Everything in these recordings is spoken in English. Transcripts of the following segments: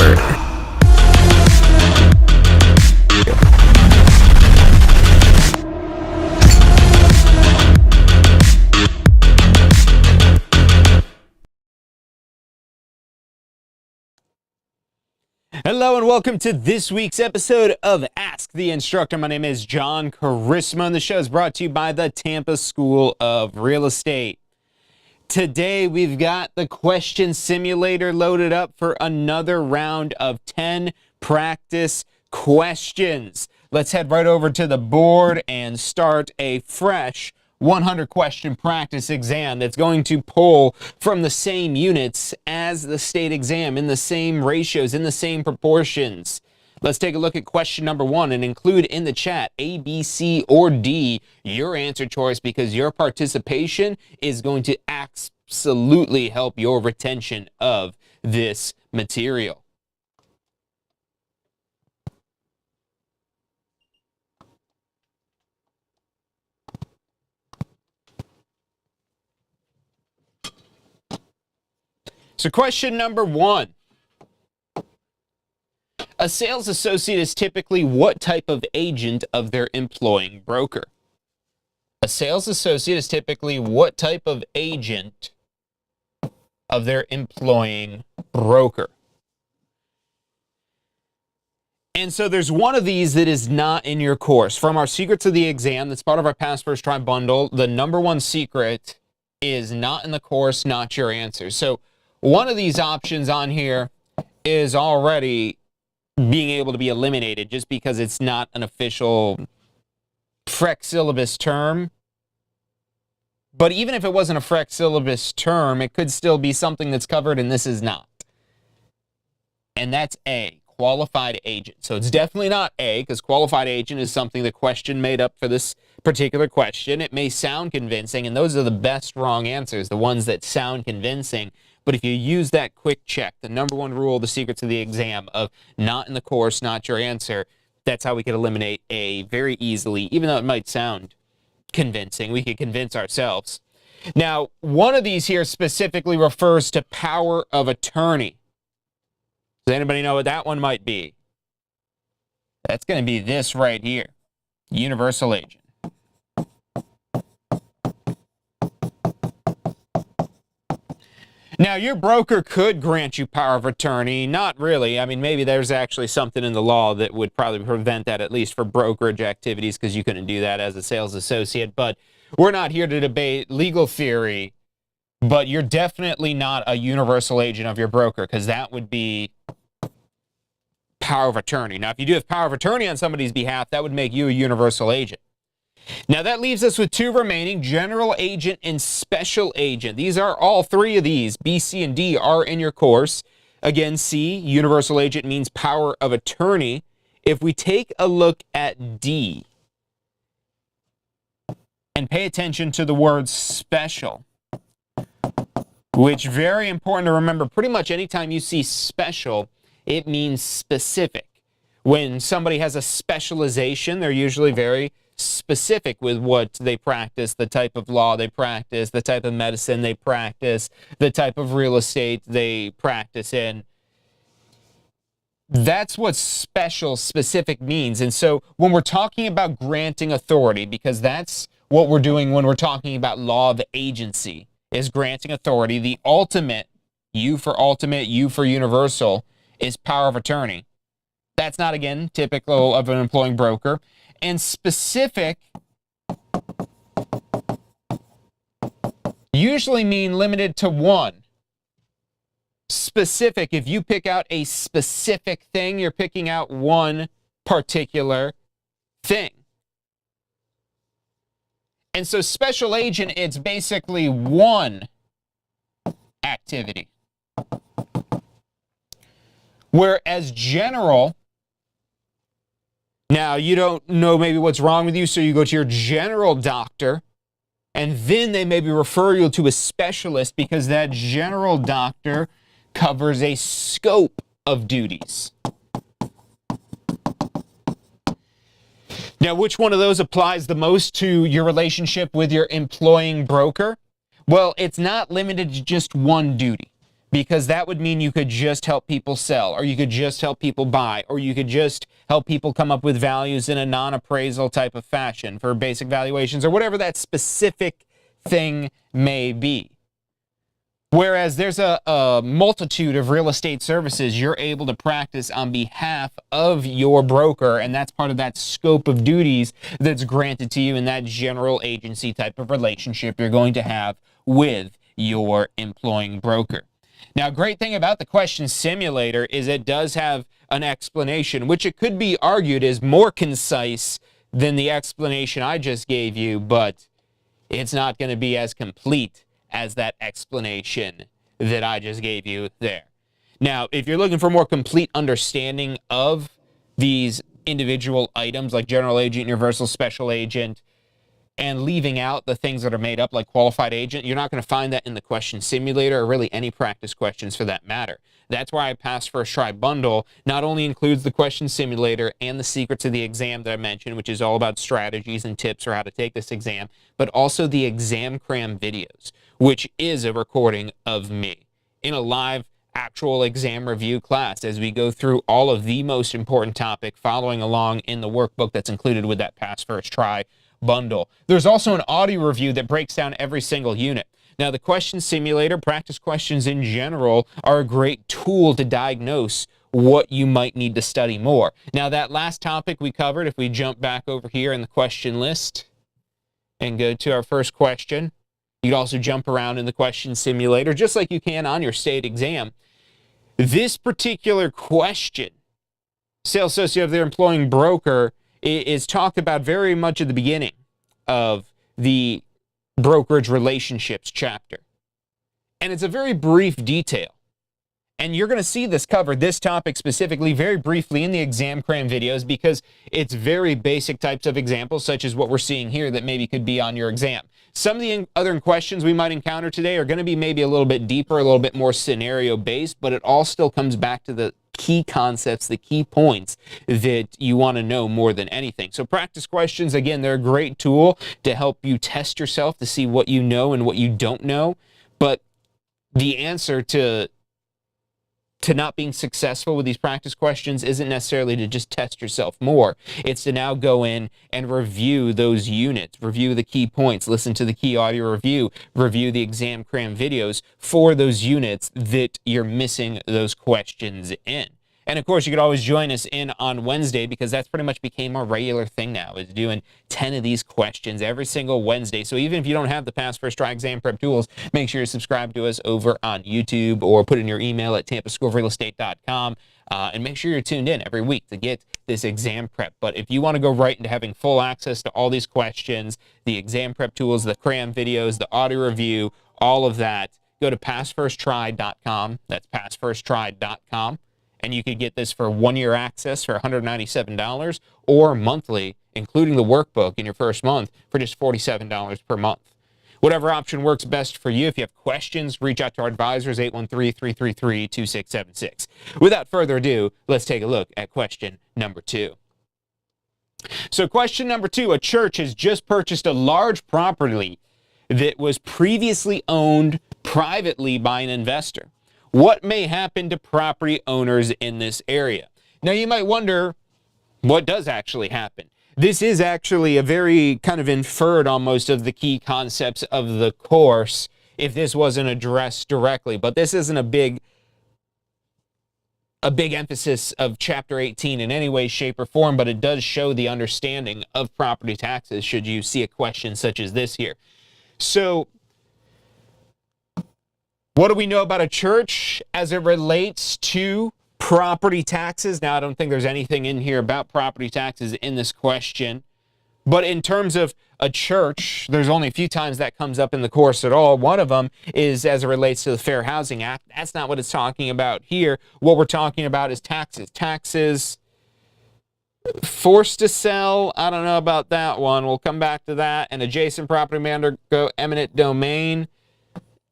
start. Hello and welcome to this week's episode of Ask the Instructor. My name is John Charisma and the show is brought to you by the Tampa School of Real Estate. Today we've got the question simulator loaded up for another round of 10 practice questions. Let's head right over to the board and start a fresh 100 question practice exam that's going to pull from the same units as the state exam, in the same ratios, in the same proportions. Let's take a look at question number 1 and include in the chat A, B, C, or D, your answer choice, because your participation is going to absolutely help your retention of this material. So question number 1. A sales associate is typically what type of agent of their employing broker? A sales associate is typically what type of agent of their employing broker? And so there's one of these that is not in your course. From our secrets of the exam, that's part of our Pass First Try bundle, the number one secret is not in the course, not your answer. So one of these options on here is already being able to be eliminated just because it's not an official FREC syllabus term. But even if it wasn't a FREC syllabus term, it could still be something that's covered, and this is not. And that's A, qualified agent. So it's definitely not A, because qualified agent is something the question made up for this particular question. It may sound convincing, and those are the best wrong answers, the ones that sound convincing. But if you use that quick check, the number one rule, the secrets of the exam of not in the course, not your answer, that's how we could eliminate A very easily. Even though it might sound convincing, we could convince ourselves. Now, one of these here specifically refers to power of attorney. Does anybody know what that one might be? That's going to be this right here, universal agent. Now, your broker could grant you power of attorney. Not really. I mean, maybe there's actually something in the law that would probably prevent that, at least for brokerage activities, because you couldn't do that as a sales associate. But we're not here to debate legal theory, but you're definitely not a universal agent of your broker, because that would be power of attorney. Now, if you do have power of attorney on somebody's behalf, that would make you a universal agent. Now that leaves us with 2 remaining, general agent and special agent. These are all 3 of these, B, C, and D, are in your course. Again, C, universal agent, means power of attorney. If we take a look at D and pay attention to the word special, which very important to remember, pretty much anytime you see special, it means specific. When somebody has a specialization, they're usually very specific with what they practice, the type of law they practice, the type of medicine they practice, the type of real estate they practice in. That's what specific means. And so when we're talking about granting authority, because that's what we're doing when we're talking about law of agency, is granting authority. The ultimate, U for ultimate, U for universal, is power of attorney. That's not, again, typical of an employing broker. And specific usually mean limited to one. Specific, if you pick out a specific thing, you're picking out one particular thing. And so special agent, it's basically one activity. Whereas general, now, you don't know maybe what's wrong with you, so you go to your general doctor, and then they maybe refer you to a specialist because that general doctor covers a scope of duties. Now, which one of those applies the most to your relationship with your employing broker? Well, it's not limited to just one duty. because that would mean you could just help people sell, or you could just help people buy, or you could just help people come up with values in a non-appraisal type of fashion for basic valuations, or whatever that specific thing may be. Whereas there's a multitude of real estate services you're able to practice on behalf of your broker, and that's part of that scope of duties that's granted to you in that general agency type of relationship you're going to have with your employing broker. Now, great thing about the question simulator is it does have an explanation, which it could be argued is more concise than the explanation I just gave you, but it's not going to be as complete as that explanation that I just gave you there. Now, if you're looking for more complete understanding of these individual items like general agent, universal, special agent, and leaving out the things that are made up like qualified agent, you're not going to find that in the question simulator or really any practice questions for that matter. That's why I Pass First Try bundle not only includes the question simulator and the secrets of the exam that I mentioned, which is all about strategies and tips for how to take this exam, but also the exam cram videos, which is a recording of me in a live actual exam review class as we go through all of the most important topic following along in the workbook that's included with that Pass First Try bundle. There's also an audio review that breaks down every single unit. Now, the question simulator, practice questions in general, are a great tool to diagnose what you might need to study more. Now, that last topic we covered, if we jump back over here in the question list and go to our first question, you can also jump around in the question simulator just like you can on your state exam. This particular question, sales associate of their employing broker, is talked about very much at the beginning of the brokerage relationships chapter. And it's a very brief detail. And you're going to see this covered, this topic specifically, very briefly in the exam cram videos because it's very basic types of examples, such as what we're seeing here that maybe could be on your exam. Some of the other questions we might encounter today are going to be maybe a little bit deeper, a little bit more scenario-based, but it all still comes back to the key concepts, the key points that you want to know more than anything. So practice questions, again, they're a great tool to help you test yourself to see what you know and what you don't know. But the answer to not being successful with these practice questions isn't necessarily to just test yourself more. It's to now go in and review those units, review the key points, listen to the key audio review, review the exam cram videos for those units that you're missing those questions in. And of course, you could always join us in on Wednesday because that's pretty much became our regular thing now, is doing 10 of these questions every single Wednesday. So even if you don't have the Pass First Try exam prep tools, make sure you subscribe to us over on YouTube or put in your email at tampaschoolofrealestate.com. And make sure you're tuned in every week to get this exam prep. But if you want to go right into having full access to all these questions, the exam prep tools, the cram videos, the audio review, all of that, go to passfirsttry.com. That's passfirsttry.com. And you could get this for 1-year access for $197 or monthly, including the workbook in your first month for just $47 per month. Whatever option works best for you. If you have questions, reach out to our advisors, 813-333-2676. Without further ado, let's take a look at question number 2. So question number 2, a church has just purchased a large property that was previously owned privately by an investor. What may happen to property owners in this area? Now, you might wonder, what does actually happen? This is actually a very kind of inferred almost of the key concepts of the course if this wasn't addressed directly. But this isn't a big emphasis of Chapter 18 in any way, shape, or form, but it does show the understanding of property taxes should you see a question such as this here. So, what do we know about a church as it relates to property taxes? Now, I don't think there's anything in here about property taxes in this question. But in terms of a church, there's only a few times that comes up in the course at all. One of them is as it relates to the Fair Housing Act. That's not what it's talking about here. What we're talking about is taxes. Taxes forced to sell. I don't know about that one. We'll come back to that. And adjacent property may undergo eminent domain.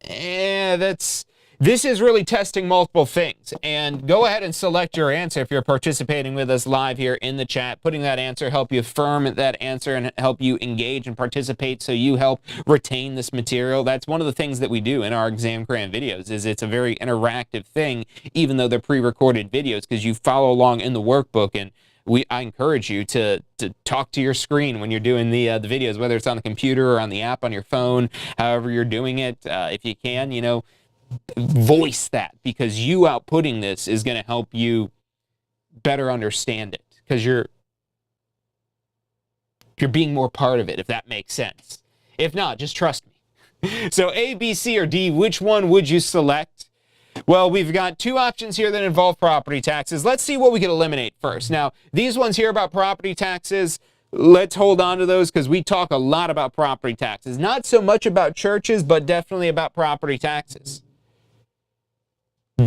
That's This is really testing multiple things, and go ahead and select your answer if you're participating with us live here in the chat. Putting that answer help you affirm that answer and help you engage and participate, so you help retain this material. That's one of the things that we do in our exam cram videos, is it's a very interactive thing, even though they're pre-recorded videos, because you follow along in the workbook, and I encourage you to talk to your screen when you're doing the videos, whether it's on the computer or on the app on your phone, however you're doing it. If you can, voice that, because you outputting this is going to help you better understand it, because you're being more part of it, if that makes sense. If not, just trust me. So A, B, C, or D, which one would you select? Well, we've got two options here that involve property taxes. Let's see what we can eliminate first. Now, these ones here about property taxes, let's hold on to those, because we talk a lot about property taxes. Not so much about churches, but definitely about property taxes,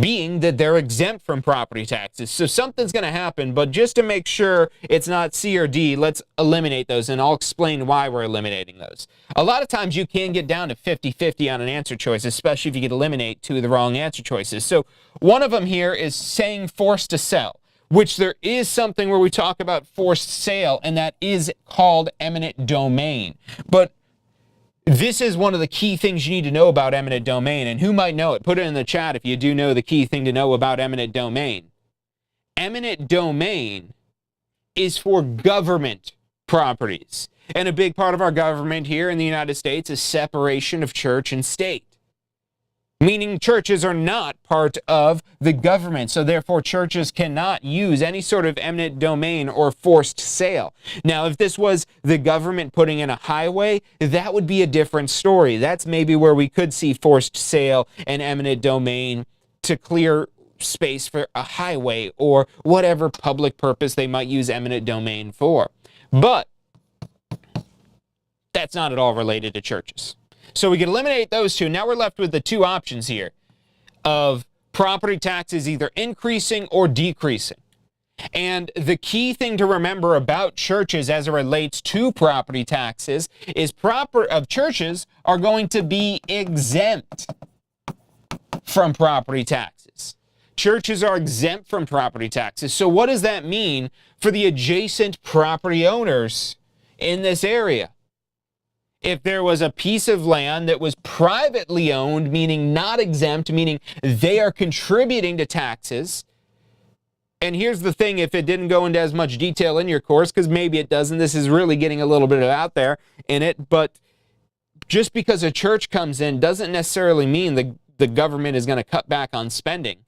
being that they're exempt from property taxes. So something's going to happen, but just to make sure it's not C or D, let's eliminate those, and I'll explain why we're eliminating those. A lot of times you can get down to 50-50 on an answer choice, especially if you could eliminate two of the wrong answer choices. So one of them here is saying forced to sell, which there is something where we talk about forced sale, and that is called eminent domain. But this is one of the key things you need to know about eminent domain, and who might know it? Put it in the chat if you do know the key thing to know about eminent domain. Eminent domain is for government properties, and a big part of our government here in the United States is separation of church and state, meaning churches are not part of the government, so therefore churches cannot use any sort of eminent domain or forced sale. Now, if this was the government putting in a highway, that would be a different story. That's maybe where we could see forced sale and eminent domain to clear space for a highway or whatever public purpose they might use eminent domain for. But that's not at all related to churches. So we can eliminate those two. Now we're left with the two options here of property taxes either increasing or decreasing. And the key thing to remember about churches as it relates to property taxes is churches are going to be exempt from property taxes. Churches are exempt from property taxes. So what does that mean for the adjacent property owners in this area? If there was a piece of land that was privately owned, meaning not exempt, meaning they are contributing to taxes. And here's the thing, if it didn't go into as much detail in your course, because maybe it doesn't, this is really getting a little bit out there in it, but just because a church comes in doesn't necessarily mean the government is going to cut back on spending.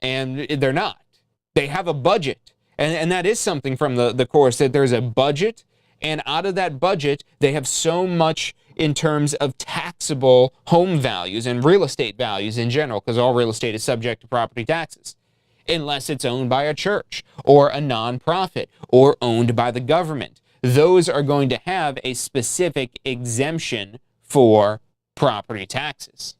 And they're not. They have a budget. And that is something from the course, that there's a budget. And out of that budget, they have so much in terms of taxable home values and real estate values in general, because all real estate is subject to property taxes, unless it's owned by a church or a nonprofit or owned by the government. Those are going to have a specific exemption for property taxes.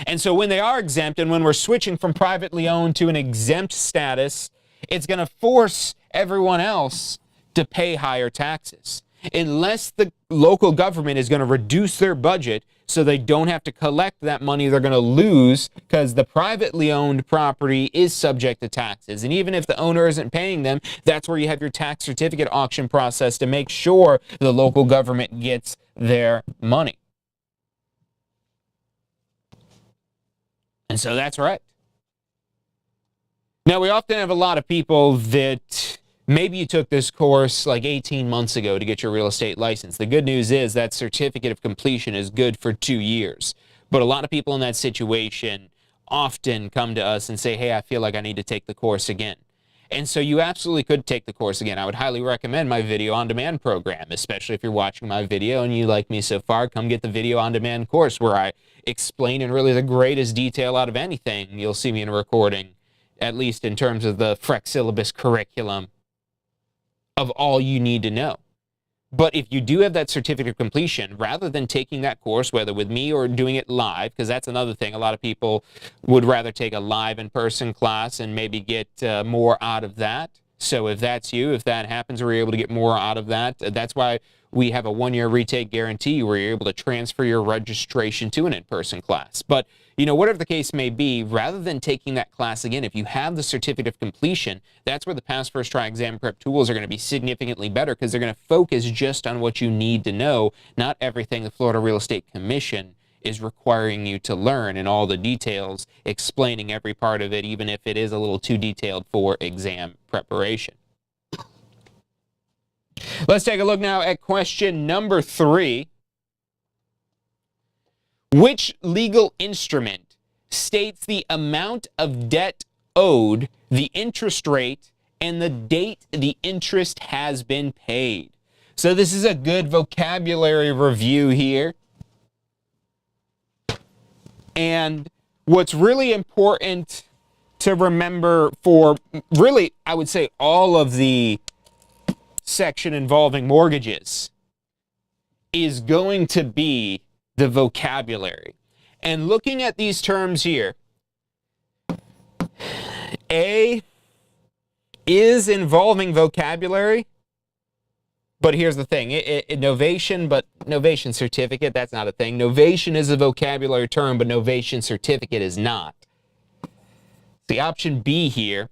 And so when they are exempt, and when we're switching from privately owned to an exempt status, it's going to force everyone else to pay higher taxes, unless the local government is going to reduce their budget so they don't have to collect that money they're going to lose, because the privately owned property is subject to taxes. And even if the owner isn't paying them, that's where you have your tax certificate auction process to make sure the local government gets their money. And so that's right. Now, we often have a lot of people that maybe you took this course like 18 months ago to get your real estate license. The good news is that certificate of completion is good for 2 years. But a lot of people in that situation often come to us and say, hey, I feel like I need to take the course again. And so you absolutely could take the course again. I would highly recommend my video on demand program, especially if you're watching my video and you like me so far. Come get the video on demand course where I explain in really the greatest detail out of anything you'll see me in a recording, at least in terms of the FREC syllabus curriculum, of all you need to know. But if you do have that certificate of completion, rather than taking that course, whether with me or doing it live, because that's another thing, a lot of people would rather take a live in-person class and maybe get more out of that. So if that's you, if that happens, we're able to get more out of that. That's why we have a 1-year retake guarantee where you're able to transfer your registration to an in-person class. But, whatever the case may be, rather than taking that class again, if you have the certificate of completion, that's where the Pass First Try exam prep tools are going to be significantly better, because they're going to focus just on what you need to know, not everything the Florida Real Estate Commission is requiring you to learn and all the details, explaining every part of it, even if it is a little too detailed for exam preparation. Let's take a look now at question number 3. Which legal instrument states the amount of debt owed, the interest rate, and the date the interest has been paid? So this is a good vocabulary review here. And what's really important to remember for really, I would say, all of the section involving mortgages is going to be the vocabulary. And looking at these terms here, A is involving vocabulary, but here's the thing, novation certificate, that's not a thing. Novation is a vocabulary term, but novation certificate is not. The option B here,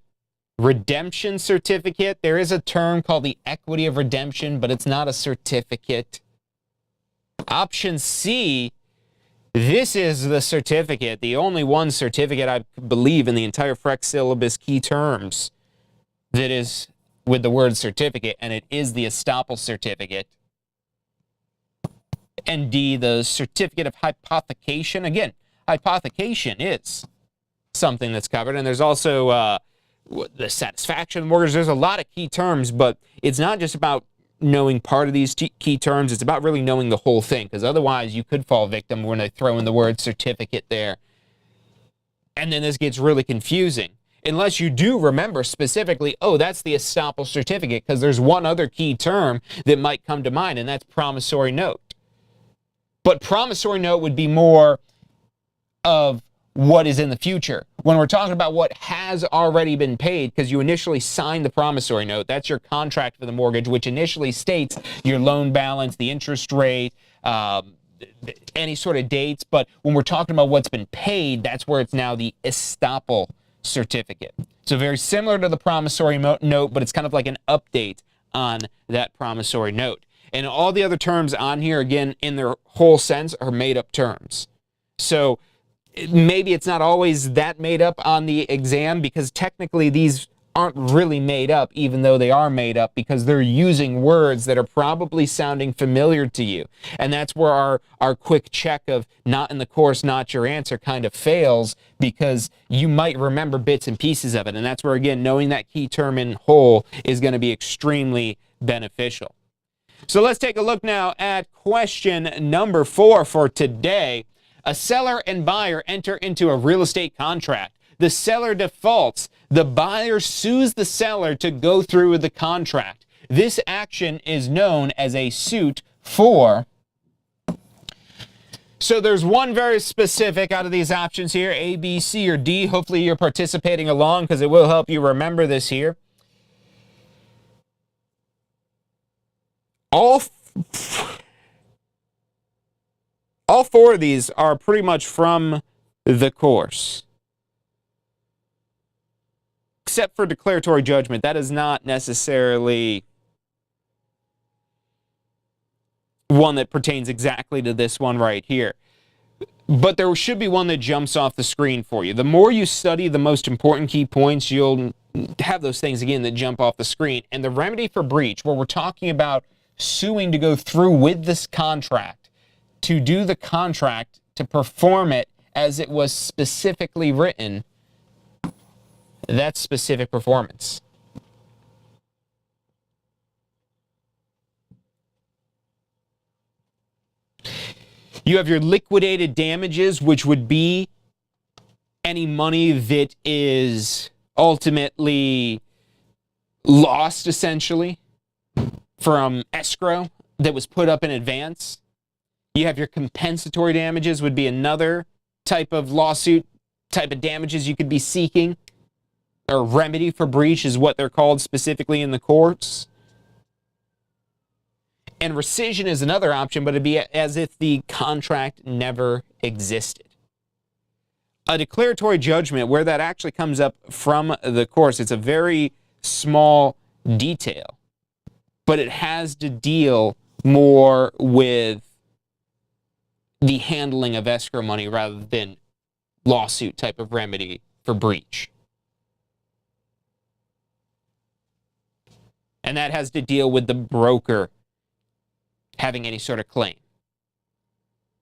redemption certificate, there is a term called the equity of redemption, but it's not a certificate. Option C, this is the certificate, the only one certificate I believe in the entire FREC syllabus key terms that is with the word certificate, and it is the estoppel certificate. And D, the certificate of hypothecation. Again, hypothecation is something that's covered, and there's also the satisfaction of mortgage. There's a lot of key terms, but it's not just about knowing part of these key terms. It's about really knowing the whole thing, because otherwise you could fall victim when they throw in the word certificate there. And then this gets really confusing. Unless you do remember specifically, oh, that's the estoppel certificate, because there's one other key term that might come to mind, and that's promissory note. But promissory note would be more of what is in the future. When we're talking about what has already been paid, because you initially signed the promissory note, that's your contract for the mortgage, which initially states your loan balance, the interest rate, any sort of dates. But when we're talking about what's been paid, that's where it's now the estoppel certificate. So very similar to the promissory note, but it's kind of like an update on that promissory note. And all the other terms on here, again, in their whole sense, are made-up terms. So maybe it's not always that made up on the exam, because technically these aren't really made up, even though they are made up, because they're using words that are probably sounding familiar to you. And that's where our quick check of not in the course, not your answer kind of fails, because you might remember bits and pieces of it. And that's where, again, knowing that key term in whole is going to be extremely beneficial. So let's take a look now at question number 4 for today. A seller and buyer enter into a real estate contract. The seller defaults. The buyer sues the seller to go through with the contract. This action is known as a suit for... So there's one very specific out of these options here, A, B, C, or D. Hopefully you're participating along, because it will help you remember this here. All 4 of these are pretty much from the course. Except for declaratory judgment. That is not necessarily one that pertains exactly to this one right here. But there should be one that jumps off the screen for you. The more you study the most important key points, you'll have those things again that jump off the screen. And the remedy for breach, where we're talking about suing to go through with this contract, to do the contract, to perform it as it was specifically written, that's specific performance. You have your liquidated damages, which would be any money that is ultimately lost, essentially, from escrow that was put up in advance. You have your compensatory damages, would be another type of lawsuit, type of damages you could be seeking, or remedy for breach is what they're called specifically in the courts. And rescission is another option, but it'd be as if the contract never existed. A declaratory judgment, where that actually comes up from the course, it's a very small detail, but it has to deal more with the handling of escrow money rather than lawsuit type of remedy for breach. And that has to deal with the broker having any sort of claim.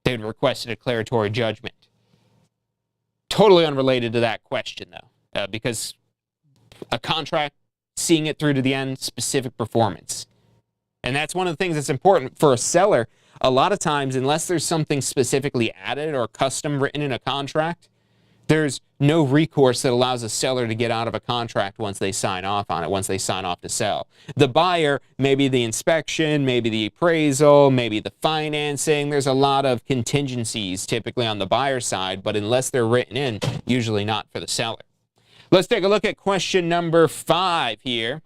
They would request a declaratory judgment. Totally unrelated to that question, though, because a contract, seeing it through to the end, specific performance. And that's one of the things that's important for a seller. A lot of times, unless there's something specifically added or custom written in a contract, there's no recourse that allows a seller to get out of a contract once they sign off on it, once they sign off to sell. The buyer, maybe the inspection, maybe the appraisal, maybe the financing. There's a lot of contingencies typically on the buyer side, but unless they're written in, usually not for the seller. Let's take a look at question number 5 here.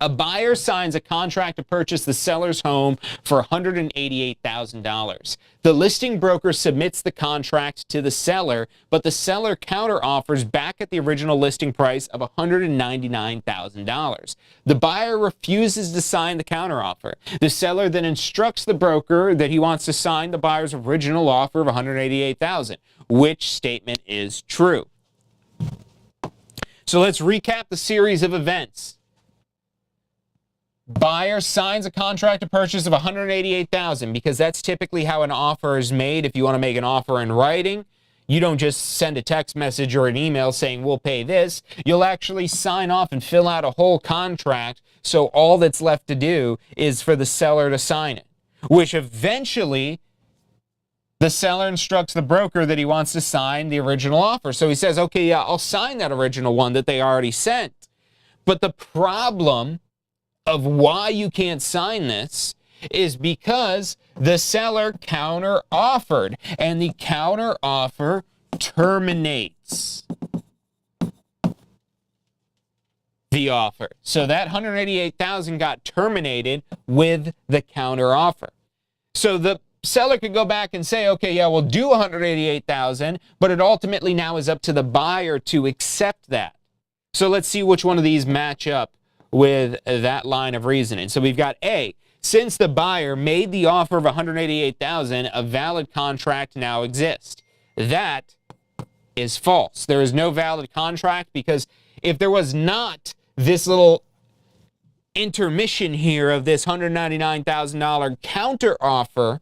A buyer signs a contract to purchase the seller's home for $188,000. The listing broker submits the contract to the seller, but the seller counteroffers back at the original listing price of $199,000. The buyer refuses to sign the counteroffer. The seller then instructs the broker that he wants to sign the buyer's original offer of $188,000. Which statement is true? So let's recap the series of events. Buyer signs a contract to purchase of $188,000 because that's typically how an offer is made. If you want to make an offer in writing, you don't just send a text message or an email saying we'll pay this. You'll actually sign off and fill out a whole contract, so all that's left to do is for the seller to sign it, which eventually the seller instructs the broker that he wants to sign the original offer. So he says, okay, yeah, I'll sign that original one that they already sent. But the problem of why you can't sign this is because the seller counter-offered, and the counter-offer terminates the offer. So that $188,000 got terminated with the counter-offer. So the seller could go back and say, okay, yeah, we'll do $188,000, but it ultimately now is up to the buyer to accept that. So let's see which one of these match up with that line of reasoning. So we've got A, since the buyer made the offer of $188,000, a valid contract now exists. That is false. There is no valid contract, because if there was not this little intermission here of this $199,000 counter offer,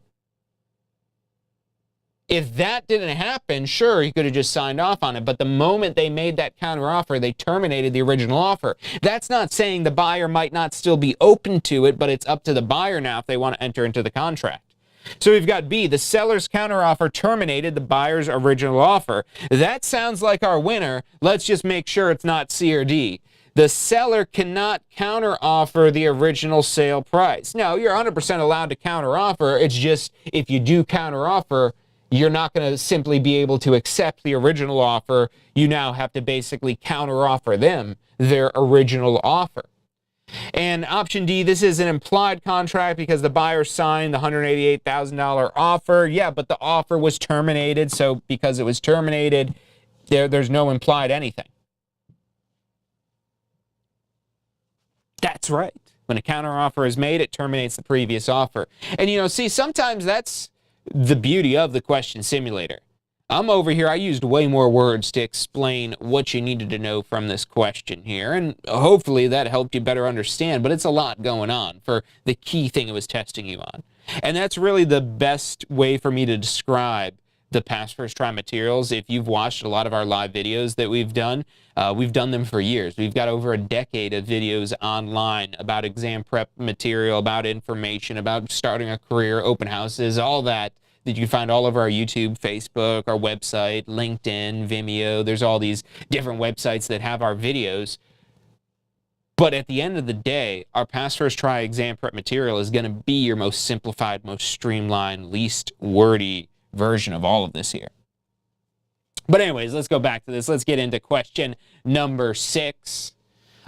if that didn't happen, sure, he could have just signed off on it. But the moment they made that counter offer, they terminated the original offer. That's not saying the buyer might not still be open to it, but it's up to the buyer now if they want to enter into the contract. So we've got B, the seller's counter offer terminated the buyer's original offer. That sounds like our winner. Let's just make sure it's not C or D. The seller cannot counteroffer the original sale price. No, you're 100% allowed to counteroffer. It's just if you do counteroffer, you're not going to simply be able to accept the original offer. You now have to basically counteroffer them their original offer. And option D, this is an implied contract because the buyer signed the $188,000 offer. Yeah, but the offer was terminated, so because it was terminated, there's no implied anything. That's right. When a counteroffer is made, it terminates the previous offer. And see, sometimes that's the beauty of the question simulator. I'm over here, I used way more words to explain what you needed to know from this question here, and hopefully that helped you better understand, but it's a lot going on for the key thing it was testing you on. And that's really the best way for me to describe the Pass First Try materials. If you've watched a lot of our live videos that we've done them for years. We've got over a decade of videos online about exam prep material, about information, about starting a career, open houses, all that you can find all over our YouTube, Facebook, our website, LinkedIn, Vimeo. There's all these different websites that have our videos. But at the end of the day, our Pass First Try exam prep material is going to be your most simplified, most streamlined, least wordy version of all of this here. But anyways, let's go back to this. Let's get into question number 6.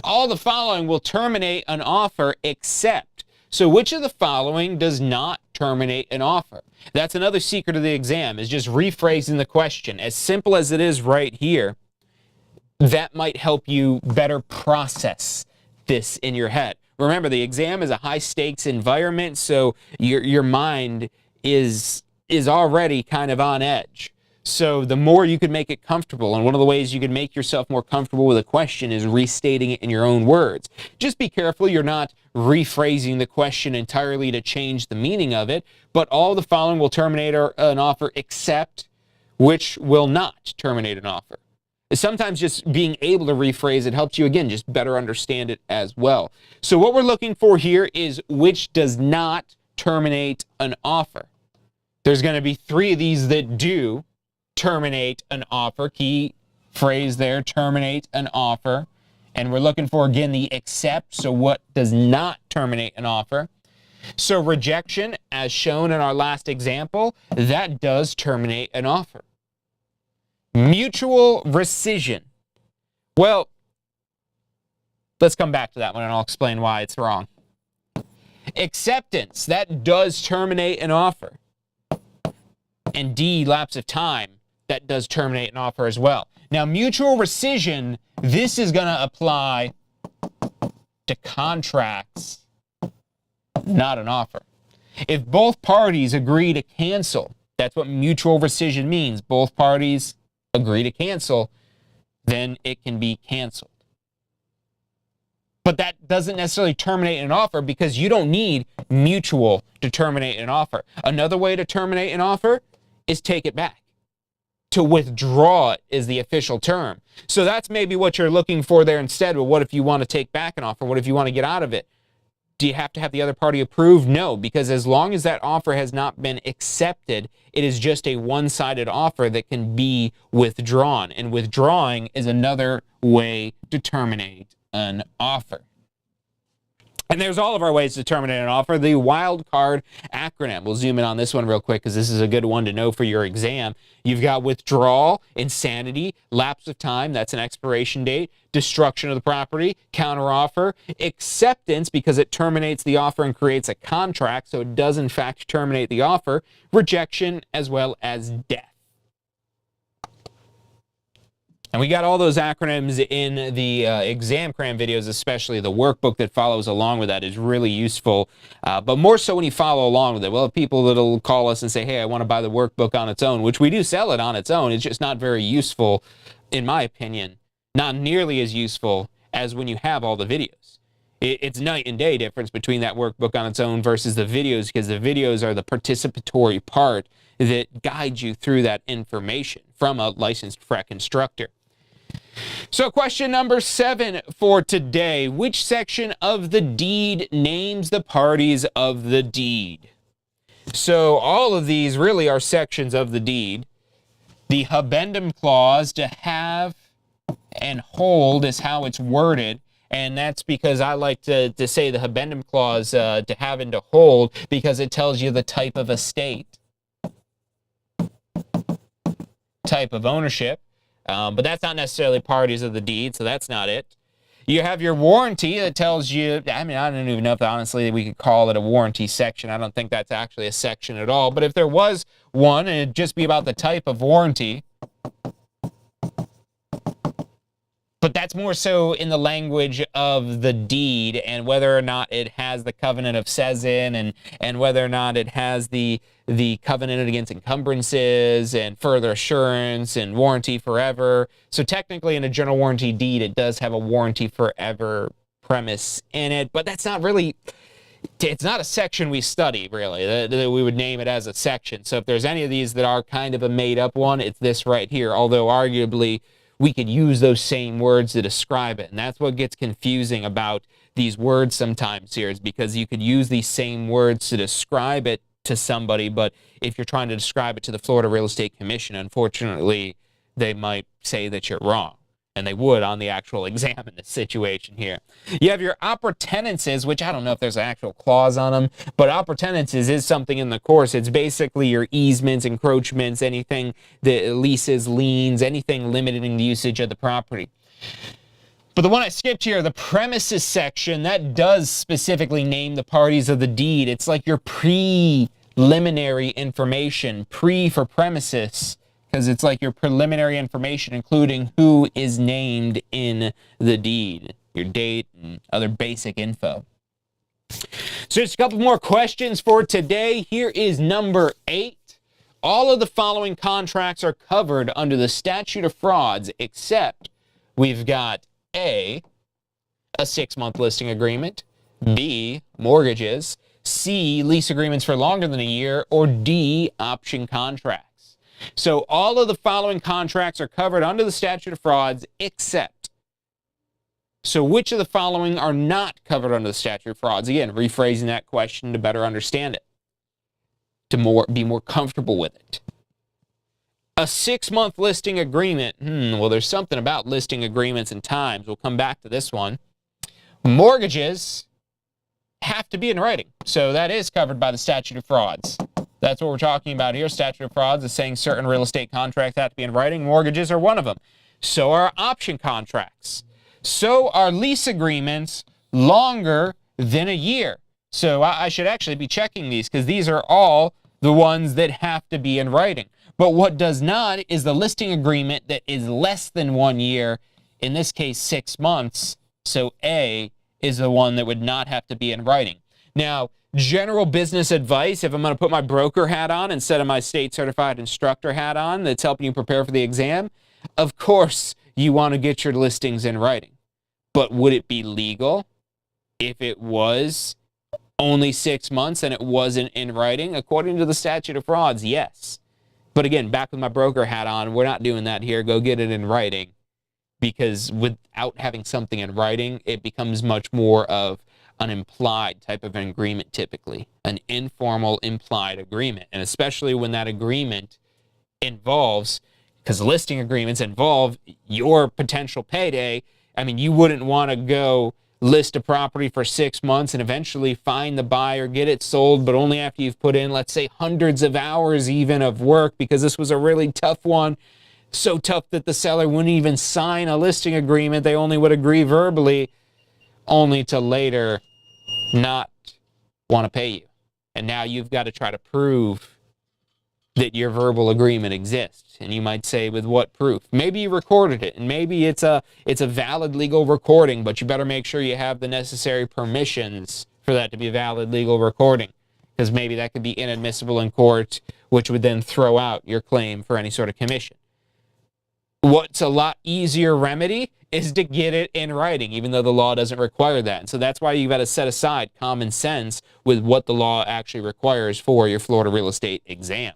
All the following will terminate an offer except. So which of the following does not terminate an offer? That's another secret of the exam, is just rephrasing the question. As simple as it is right here, that might help you better process this in your head. Remember, the exam is a high-stakes environment, so your mind is already kind of on edge. So the more you can make it comfortable, and one of the ways you can make yourself more comfortable with a question is restating it in your own words. Just be careful you're not rephrasing the question entirely to change the meaning of it, but all the following will terminate an offer except which will not terminate an offer. Sometimes just being able to rephrase it helps you, again, just better understand it as well. So what we're looking for here is which does not terminate an offer. There's going to be 3 of these that do terminate an offer. Key phrase there, terminate an offer. And we're looking for, again, the except, so what does not terminate an offer. So rejection, as shown in our last example, that does terminate an offer. Mutual rescission. Well, let's come back to that one and I'll explain why it's wrong. Acceptance, that does terminate an offer. And D, lapse of time, that does terminate an offer as well. Now, mutual rescission, this is going to apply to contracts, not an offer. If both parties agree to cancel, that's what mutual rescission means. Both parties agree to cancel, then it can be canceled. But that doesn't necessarily terminate an offer because you don't need mutual to terminate an offer. Another way to terminate an offer is take it back. To withdraw it is the official term. So that's maybe what you're looking for there instead. Well, what if you want to take back an offer? What if you want to get out of it? Do you have to have the other party approve? No, because as long as that offer has not been accepted, it is just a one-sided offer that can be withdrawn. And withdrawing is another way to terminate an offer. And there's all of our ways to terminate an offer. The wild card acronym. We'll zoom in on this one real quick because this is a good one to know for your exam. You've got withdrawal, insanity, lapse of time, that's an expiration date, destruction of the property, counteroffer, acceptance because it terminates the offer and creates a contract, so it does in fact terminate the offer, rejection, as well as death. And we got all those acronyms in the exam cram videos, especially the workbook that follows along with that is really useful. But more so when you follow along with it. We'll have people that'll call us and say, hey, I want to buy the workbook on its own, which we do sell it on its own. It's just not very useful, in my opinion. Not nearly as useful as when you have all the videos. It's night and day difference between that workbook on its own versus the videos, because the videos are the participatory part that guides you through that information from a licensed FREC instructor. So question number 7 for today. Which section of the deed names the parties of the deed? So all of these really are sections of the deed. The habendum clause, to have and hold, is how it's worded. And that's because I like to say the habendum clause, to have and to hold, because it tells you the type of estate, type of ownership. But that's not necessarily parties of the deed, so that's not it. You have your warranty that tells you, I mean, I don't even know if honestly we could call it a warranty section. I don't think that's actually a section at all. But if there was one, it'd just be about the type of warranty. But that's more so in the language of the deed and whether or not it has the covenant of seisin and whether or not it has the covenant against encumbrances and further assurance and warranty forever. So technically in a general warranty deed, it does have a warranty forever premise in it, but that's not really, it's not a section we study really, that we would name it as a section. So if there's any of these that are kind of a made up one, it's this right here, although arguably we could use those same words to describe it. And that's what gets confusing about these words sometimes here, is because you could use these same words to describe it to somebody, but if you're trying to describe it to the Florida Real Estate Commission, unfortunately, they might say that you're wrong. And they would on the actual exam in this situation here. You have your appurtenances, which I don't know if there's an actual clause on them, but appurtenances is something in the course. It's basically your easements, encroachments, anything that leases, liens, anything limiting the usage of the property. But the one I skipped here, the premises section, that does specifically name the parties of the deed. It's like your preliminary information, pre for premises, because it's like your preliminary information, including who is named in the deed, your date, and other basic info. So just a couple more questions for today. Here is number 8. All of the following contracts are covered under the statute of frauds, except we've got A, a 6-month listing agreement, B, mortgages, C, lease agreements for longer than a year, or D, option contracts. So all of the following contracts are covered under the statute of frauds, except. So which of the following are not covered under the statute of frauds? Again, rephrasing that question to better understand it, to be more comfortable with it. A 6-month listing agreement. Well, there's something about listing agreements and times. We'll come back to this one. Mortgages have to be in writing. So that is covered by the statute of frauds. That's what we're talking about here. Statute of frauds is saying certain real estate contracts have to be in writing. Mortgages are one of them. So are option contracts. So are lease agreements longer than a year. So I should actually be checking these because these are all the ones that have to be in writing. But what does not is the listing agreement that is less than 1 year, in this case 6 months. So A is the one that would not have to be in writing. Now, general business advice, if I'm going to put my broker hat on instead of my state certified instructor hat on that's helping you prepare for the exam, of course you want to get your listings in writing. But would it be legal if it was only 6 months and it wasn't in writing? According to the statute of frauds, yes. But again, back with my broker hat on, we're not doing that here. Go get it in writing, because without having something in writing, it becomes much more of an implied type of an agreement typically, an informal implied agreement. And especially when that agreement involves, because listing agreements involve your potential payday. I mean, you wouldn't want to go list a property for 6 months and eventually find the buyer, get it sold, but only after you've put in, let's say, hundreds of hours even of work, because this was a really tough one. So tough that the seller wouldn't even sign a listing agreement. They only would agree verbally, only to later not want to pay you. And now you've got to try to prove that your verbal agreement exists. And you might say, with what proof? Maybe you recorded it, and maybe it's a valid legal recording, but you better make sure you have the necessary permissions for that to be a valid legal recording, because maybe that could be inadmissible in court, which would then throw out your claim for any sort of commission. What's a lot easier remedy is to get it in writing, even though the law doesn't require that. And so that's why you've got to set aside common sense with what the law actually requires for your Florida real estate exam.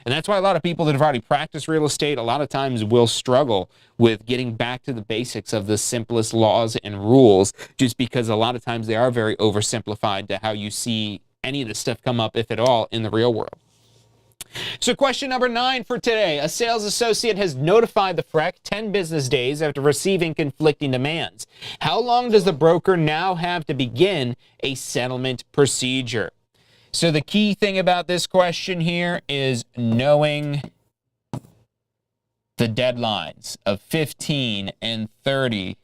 And that's why a lot of people that have already practiced real estate a lot of times will struggle with getting back to the basics of the simplest laws and rules, just because a lot of times they are very oversimplified to how you see any of this stuff come up, if at all, in the real world. So question number 9 for today. A sales associate has notified the FREC 10 business days after receiving conflicting demands. How long does the broker now have to begin a settlement procedure? So the key thing about this question here is knowing the deadlines of 15 and 30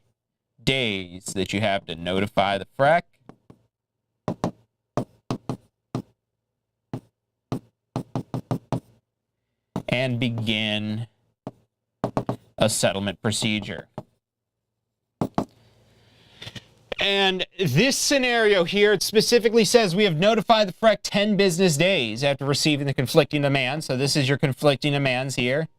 days that you have to notify the FREC. And begin a settlement procedure. And this scenario here, it specifically says we have notified the FREC 10 business days after receiving the conflicting demands. So this is your conflicting demands here.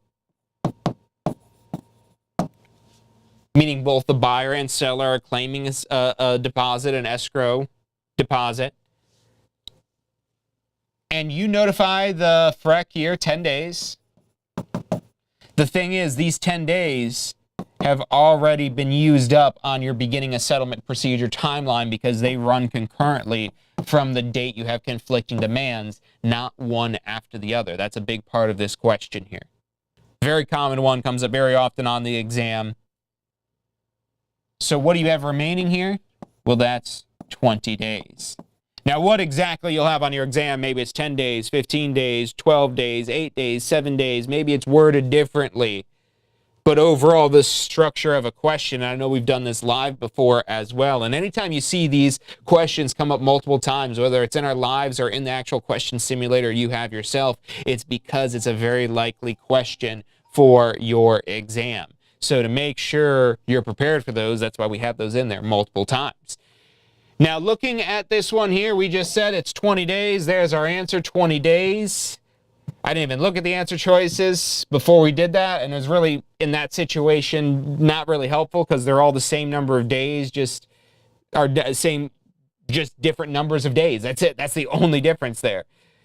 Meaning both the buyer and seller are claiming a deposit, an escrow deposit. And you notify the FREC here 10 days. The thing is, these 10 days have already been used up on your beginning a settlement procedure timeline, because they run concurrently from the date you have conflicting demands, not one after the other. That's a big part of this question here. Very common one, comes up very often on the exam. So what do you have remaining here? Well, that's 20 days. Now, what exactly you'll have on your exam, maybe it's 10 days, 15 days, 12 days, 8 days, 7 days, maybe it's worded differently. But overall, the structure of a question, I know we've done this live before as well, and anytime you see these questions come up multiple times, whether it's in our lives or in the actual question simulator you have yourself, it's because it's a very likely question for your exam. So to make sure you're prepared for those, that's why we have those in there multiple times. Now, looking at this one here, we just said it's 20 days. There's our answer, 20 days. I didn't even look at the answer choices before we did that, and it was really, in that situation, not really helpful because they're all the same number of days, just different numbers of days. That's it. That's the only difference there.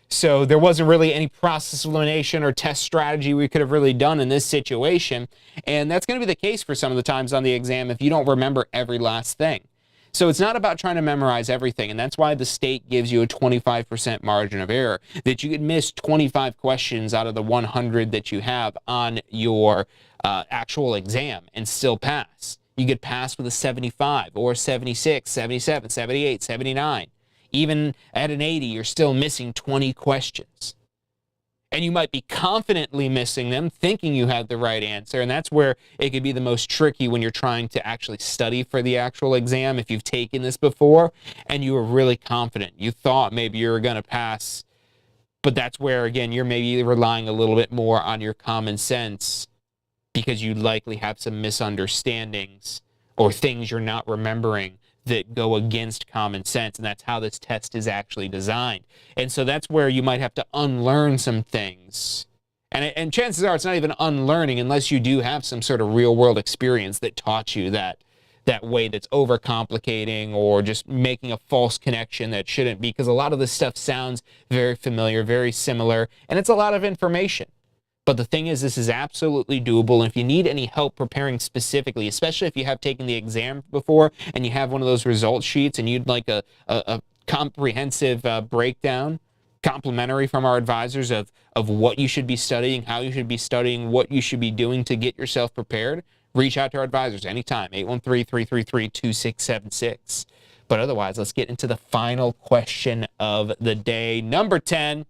So there wasn't really any process elimination or test strategy we could have really done in this situation, and that's going to be the case for some of the times on the exam if you don't remember every last thing. So it's not about trying to memorize everything, and that's why the state gives you a 25% margin of error, that you could miss 25 questions out of the 100 that you have on your actual exam and still pass. You could pass with a 75 or 76, 77, 78, 79. Even at an 80, you're still missing 20 questions. And you might be confidently missing them, thinking you have the right answer. And that's where it could be the most tricky when you're trying to actually study for the actual exam. If you've taken this before and you were really confident, you thought maybe you were going to pass. But that's where, again, you're maybe relying a little bit more on your common sense because you likely have some misunderstandings or things you're not remembering that go against common sense, and that's how this test is actually designed. And so that's where you might have to unlearn some things. And chances are it's not even unlearning unless you do have some sort of real-world experience that taught you that way that's overcomplicating or just making a false connection that shouldn't be, because a lot of this stuff sounds very familiar, very similar, and it's a lot of information. But the thing is, this is absolutely doable, and if you need any help preparing specifically, especially if you have taken the exam before and you have one of those result sheets and you'd like a comprehensive breakdown, complimentary from our advisors of what you should be studying, how you should be studying, what you should be doing to get yourself prepared, reach out to our advisors anytime, 813-333-2676. But otherwise, let's get into the final question of the day. Number 10.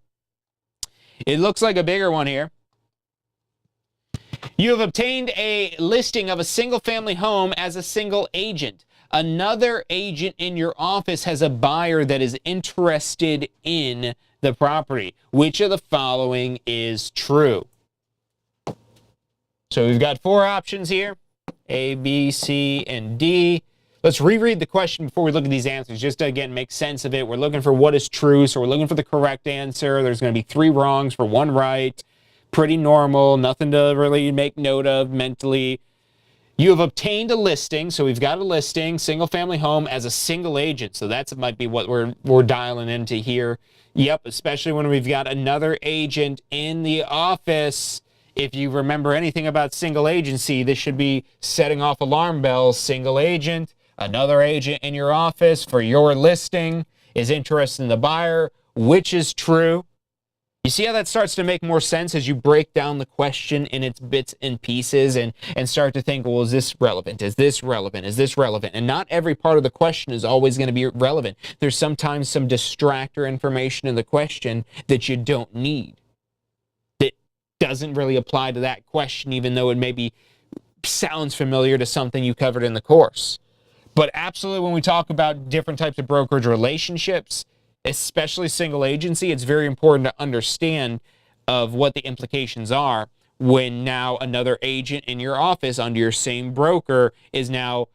It looks like a bigger one here. You have obtained a listing of a single-family home as a single agent. Another agent in your office has a buyer that is interested in the property. Which of the following is true? So we've got 4 options here, A, B, C, and D. Let's reread the question before we look at these answers, just to, again, make sense of it. We're looking for what is true, so we're looking for the correct answer. There's going to be 3 wrongs for 1 right. Pretty normal, nothing to really make note of mentally. You have obtained a listing, so we've got a listing, single-family home as a single agent. So that might be what we're dialing into here. Yep, especially when we've got another agent in the office. If you remember anything about single agency, this should be setting off alarm bells. Single agent, another agent in your office for your listing is interested in the buyer. Which is true? You see how that starts to make more sense as you break down the question in its bits and pieces and start to think, well, is this relevant? Is this relevant? Is this relevant? And not every part of the question is always going to be relevant. There's sometimes some distractor information in the question that you don't need, that doesn't really apply to that question, even though it maybe sounds familiar to something you covered in the course. But absolutely, when we talk about different types of brokerage relationships, especially single agency, it's very important to understand of what the implications are when now another agent in your office under your same broker is now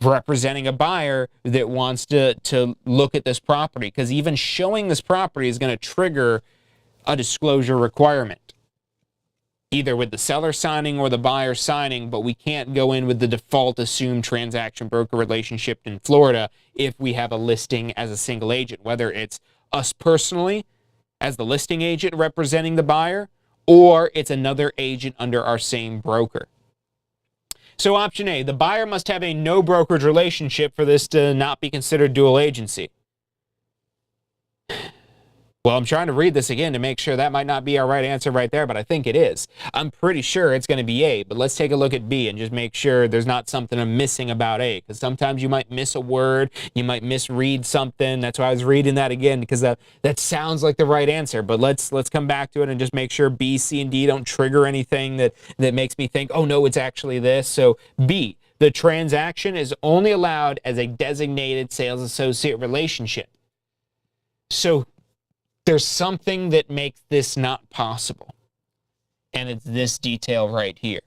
representing a buyer that wants to look at this property. Because even showing this property is going to trigger a disclosure requirement, either with the seller signing or the buyer signing, but we can't go in with the default assumed transaction broker relationship in Florida if we have a listing as a single agent, whether it's us personally as the listing agent representing the buyer, or it's another agent under our same broker. So option A, the buyer must have a no brokerage relationship for this to not be considered dual agency. Well, I'm trying to read this again to make sure that might not be our right answer right there, but I think it is. I'm pretty sure it's going to be A, but let's take a look at B and just make sure there's not something I'm missing about A, because sometimes you might miss a word, you might misread something. That's why I was reading that again, because that sounds like the right answer, but let's come back to it and just make sure B, C, and D don't trigger anything that makes me think, oh no, it's actually this. So B, the transaction is only allowed as a designated sales associate relationship. So there's something that makes this not possible, and it's this detail right here.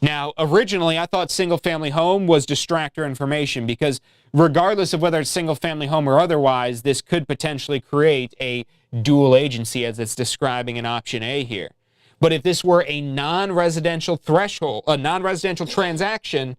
Now, originally, I thought single-family home was distractor information, because regardless of whether it's single-family home or otherwise, this could potentially create a dual agency, as it's describing in option A here. But if this were a non-residential threshold, a non-residential transaction,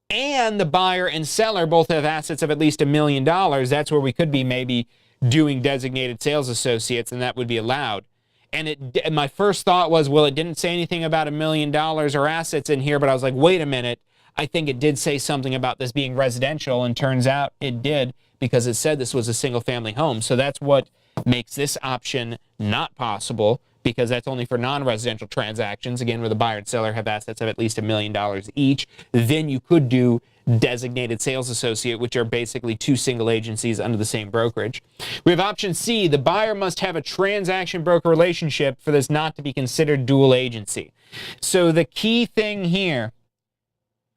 and the buyer and seller both have assets of at least $1 million, that's where we could be maybe doing designated sales associates, and that would be allowed. And my first thought was, well, it didn't say anything about $1 million or assets in here, but I was like, wait a minute, I think it did say something about this being residential, and turns out it did, because it said this was a single-family home. So that's what makes this option not possible, because that's only for non-residential transactions, again, where the buyer and seller have assets of at least $1 million each. Then you could do designated sales associate, which are basically two single agencies under the same brokerage. We have option C, the buyer must have a transaction broker relationship for this not to be considered dual agency. So the key thing here,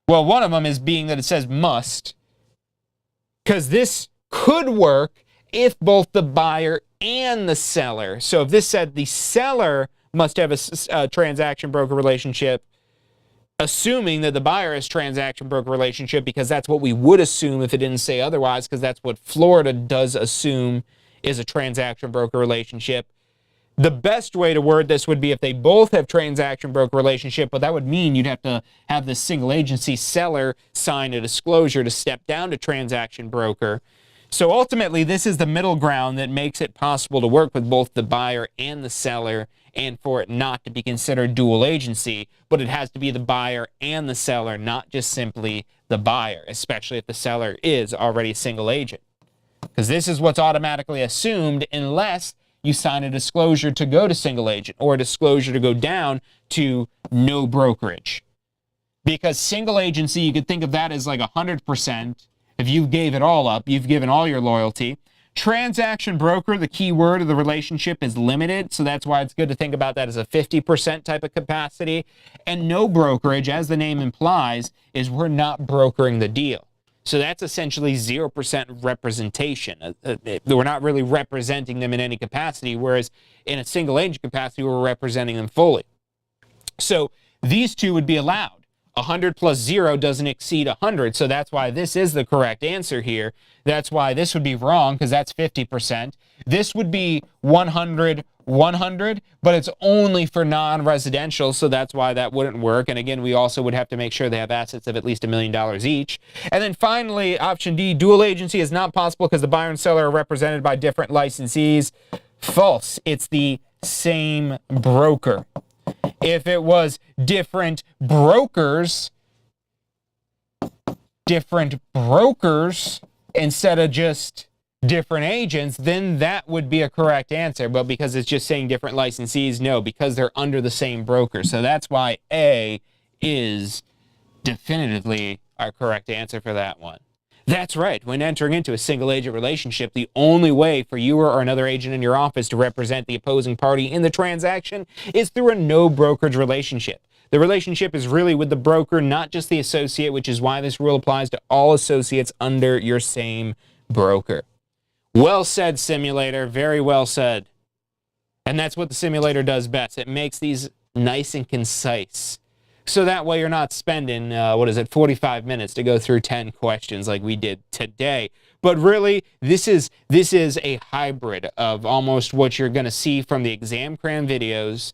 well, one of them is being that it says must, because this could work if both the buyer and the seller, so if this said the seller must have a transaction broker relationship, assuming that the buyer has transaction broker relationship, because that's what we would assume if it didn't say otherwise, because that's what Florida does assume is a transaction broker relationship. The best way to word this would be if they both have transaction broker relationship, but that would mean you'd have to have the single agency seller sign a disclosure to step down to transaction broker. So ultimately, this is the middle ground that makes it possible to work with both the buyer and the seller, and for it not to be considered dual agency, but it has to be the buyer and the seller, not just simply the buyer, especially if the seller is already a single agent. Because this is what's automatically assumed unless you sign a disclosure to go to single agent or a disclosure to go down to no brokerage. Because single agency, you could think of that as like 100%. If you gave it all up, you've given all your loyalty. Transaction broker, the key word of the relationship is limited, so that's why it's good to think about that as a 50% type of capacity. And no brokerage, as the name implies, is we're not brokering the deal. So that's essentially 0% representation. We're not really representing them in any capacity, whereas in a single agent capacity, we're representing them fully. So these two would be allowed. 100 plus 0 doesn't exceed 100, so that's why this is the correct answer here. That's why this would be wrong, because that's 50%. This would be 100, 100, but it's only for non-residential, so that's why that wouldn't work. And again, we also would have to make sure they have assets of at least $1 million each. And then finally, option D, dual agency is not possible because the buyer and seller are represented by different licensees. False. It's the same broker. If it was different brokers instead of just different agents, then that would be a correct answer. But because it's just saying different licensees, no, because they're under the same broker. So that's why A is definitively our correct answer for that one. That's right. When entering into a single agent relationship, the only way for you or another agent in your office to represent the opposing party in the transaction is through a no brokerage relationship. The relationship is really with the broker, not just the associate, which is why this rule applies to all associates under your same broker. Well said, simulator. Very well said. And that's what the simulator does best. It makes these nice and concise. So that way you're not spending, 45 minutes to go through 10 questions like we did today. But really, this is a hybrid of almost what you're going to see from the exam cram videos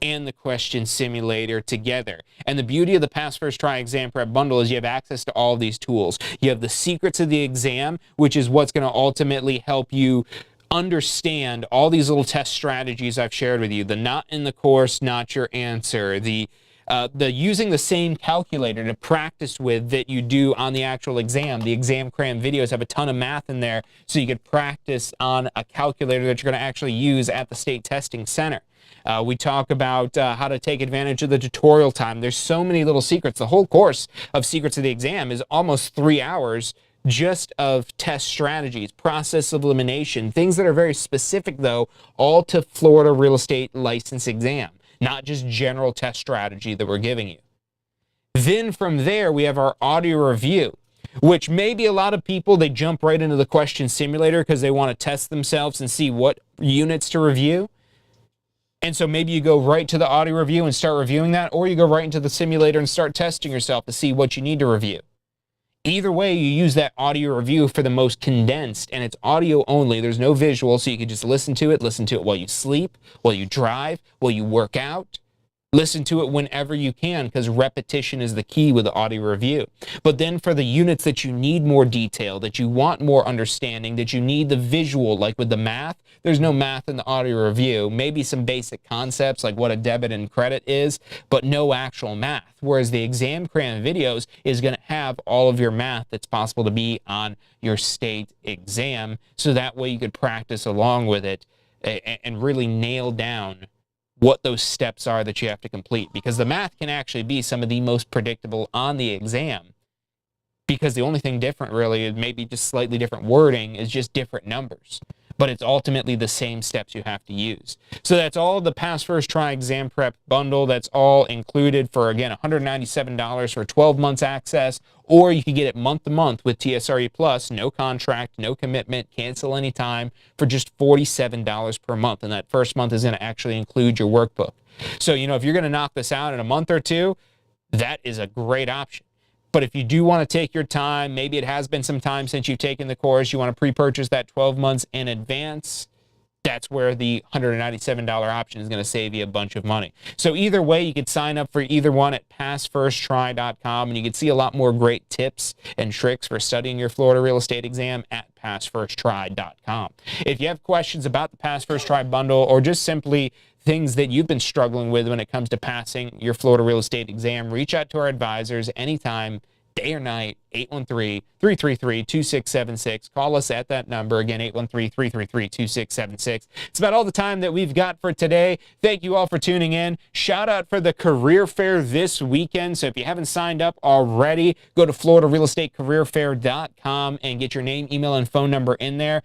and the question simulator together. And the beauty of the Pass First Try Exam Prep Bundle is you have access to all these tools. You have the secrets of the exam, which is what's going to ultimately help you understand all these little test strategies I've shared with you. The not in the course, not your answer. The Using the same calculator to practice with that you do on the actual exam. The exam cram videos have a ton of math in there, so you could practice on a calculator that you're going to actually use at the state testing center. We talk about how to take advantage of the tutorial time. There's so many little secrets. The whole course of Secrets of the Exam is almost 3 hours just of test strategies, process of elimination, things that are very specific, though, all to Florida real estate license exam, not just general test strategy that we're giving you. Then from there, we have our audio review, which maybe a lot of people, they jump right into the question simulator because they want to test themselves and see what units to review. And so maybe you go right to the audio review and start reviewing that, or you go right into the simulator and start testing yourself to see what you need to review. Either way, you use that audio review for the most condensed, and it's audio only. There's no visual, so you can just listen to it while you sleep, while you drive, while you work out. Listen to it whenever you can, because repetition is the key with the audio review. But then for the units that you need more detail, that you want more understanding, that you need the visual, like with the math, there's no math in the audio review. Maybe some basic concepts like what a debit and credit is, but no actual math. Whereas the exam cram videos is going to have all of your math that's possible to be on your state exam, so that way you could practice along with it and really nail down what those steps are that you have to complete, because the math can actually be some of the most predictable on the exam, because the only thing different really is maybe just slightly different wording, is just different numbers, but it's ultimately the same steps you have to use. So that's all the Pass First Try Exam Prep bundle. That's all included for, again, $197 for 12 months access, or you can get it month to month with TSRE Plus, no contract, no commitment, cancel anytime, for just $47 per month. And that first month is going to actually include your workbook. So, if you're going to knock this out in a month or two, that is a great option. But if you do want to take your time, maybe it has been some time since you've taken the course, you want to pre-purchase that 12 months in advance, that's where the $197 option is going to save you a bunch of money. So either way, you could sign up for either one at passfirsttry.com, and you can see a lot more great tips and tricks for studying your Florida real estate exam at passfirsttry.com. If you have questions about the Pass First Try bundle, or just simply things that you've been struggling with when it comes to passing your Florida real estate exam, reach out to our advisors anytime, day or night, 813-333-2676. Call us at that number. Again, 813-333-2676. It's about all the time that we've got for today. Thank you all for tuning in. Shout out for the career fair this weekend. So if you haven't signed up already, go to FloridaRealEstateCareerFair.com and get your name, email, and phone number in there.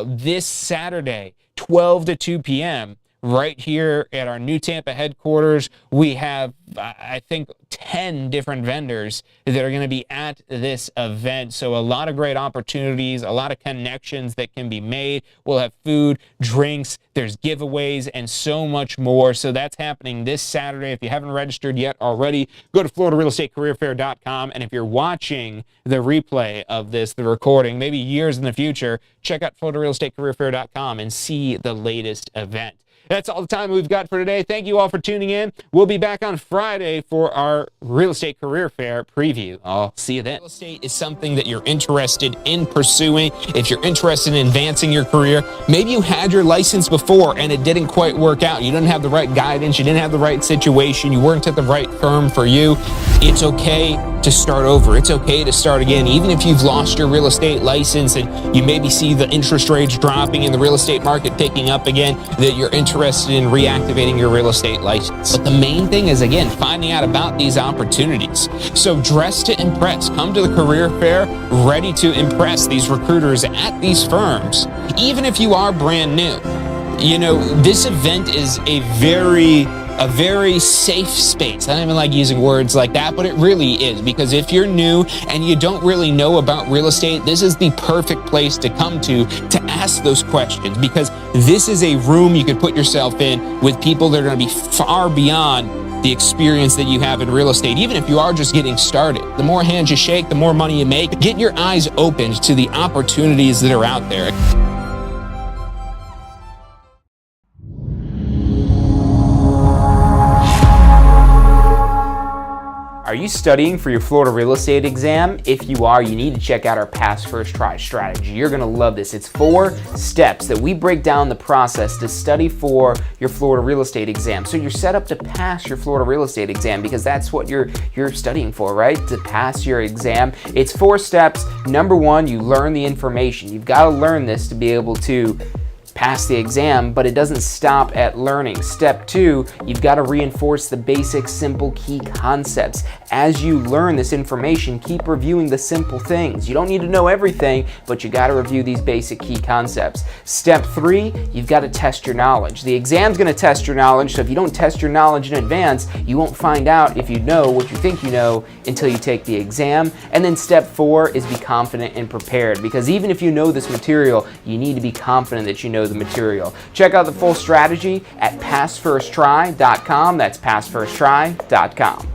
This Saturday, 12 to 2 p.m., right here at our new Tampa headquarters, we have, I think, 10 different vendors that are going to be at this event. So a lot of great opportunities, a lot of connections that can be made. We'll have food, drinks, there's giveaways, and so much more. So that's happening this Saturday. If you haven't registered yet already, go to FloridaRealEstateCareerFair.com. And if you're watching the replay of this, the recording, maybe years in the future, check out FloridaRealEstateCareerFair.com and see the latest event. That's all the time we've got for today. Thank you all for tuning in. We'll be back on Friday for our Real Estate Career Fair preview. I'll see you then. Real estate is something that you're interested in pursuing. If you're interested in advancing your career, maybe you had your license before and it didn't quite work out. You didn't have the right guidance. You didn't have the right situation. You weren't at the right firm for you. It's okay to start over. It's okay to start again. Even if you've lost your real estate license and you maybe see the interest rates dropping and the real estate market picking up again, that you're interested in reactivating your real estate license. But the main thing is, again, finding out about these opportunities. So dress to impress. Come to the career fair ready to impress these recruiters at these firms, even if you are brand new. This event is a very safe space. I don't even like using words like that, but it really is, because if you're new and you don't really know about real estate, this is the perfect place to come to ask those questions, because this is a room you could put yourself in with people that are going to be far beyond the experience that you have in real estate, even if you are just getting started. The more hands you shake, the more money you make. Get your eyes opened to the opportunities that are out there. Are you studying for your Florida real estate exam? If you are, you need to check out our Pass First Try strategy. You're gonna love this. It's 4 steps that we break down the process to study for your Florida real estate exam. So you're set up to pass your Florida real estate exam because that's what you're studying for, right? To pass your exam. It's 4 steps. Number 1, you learn the information. You've got to learn this to be able to pass the exam, but it doesn't stop at learning. Step 2, you've got to reinforce the basic, simple, key concepts. As you learn this information, keep reviewing the simple things. You don't need to know everything, but you got to review these basic key concepts. Step 3, you've got to test your knowledge. The exam's going to test your knowledge, so if you don't test your knowledge in advance, you won't find out if you know what you think you know until you take the exam. And then step 4 is be confident and prepared, because even if you know this material, you need to be confident that you know the material. Check out the full strategy at passfirsttry.com. That's passfirsttry.com.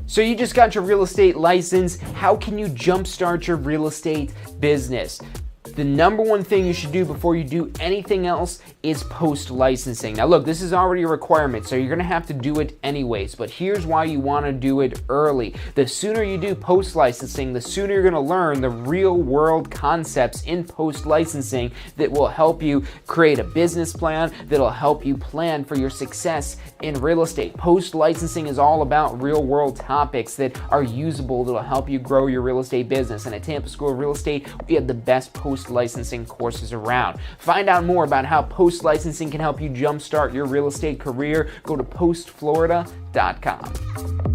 So you just got your real estate license. How can you jumpstart your real estate business? The number 1 thing you should do before you do anything else is post-licensing. Now look, this is already a requirement, so you're gonna have to do it anyways, but here's why you wanna do it early. The sooner you do post-licensing, the sooner you're gonna learn the real-world concepts in post-licensing that will help you create a business plan, that'll help you plan for your success in real estate. Post-licensing is all about real-world topics that are usable, that'll help you grow your real estate business. And at Tampa School of Real Estate, we have the best post-licensing courses around. Find out more about how post-licensing can help you jumpstart your real estate career. Go to postflorida.com.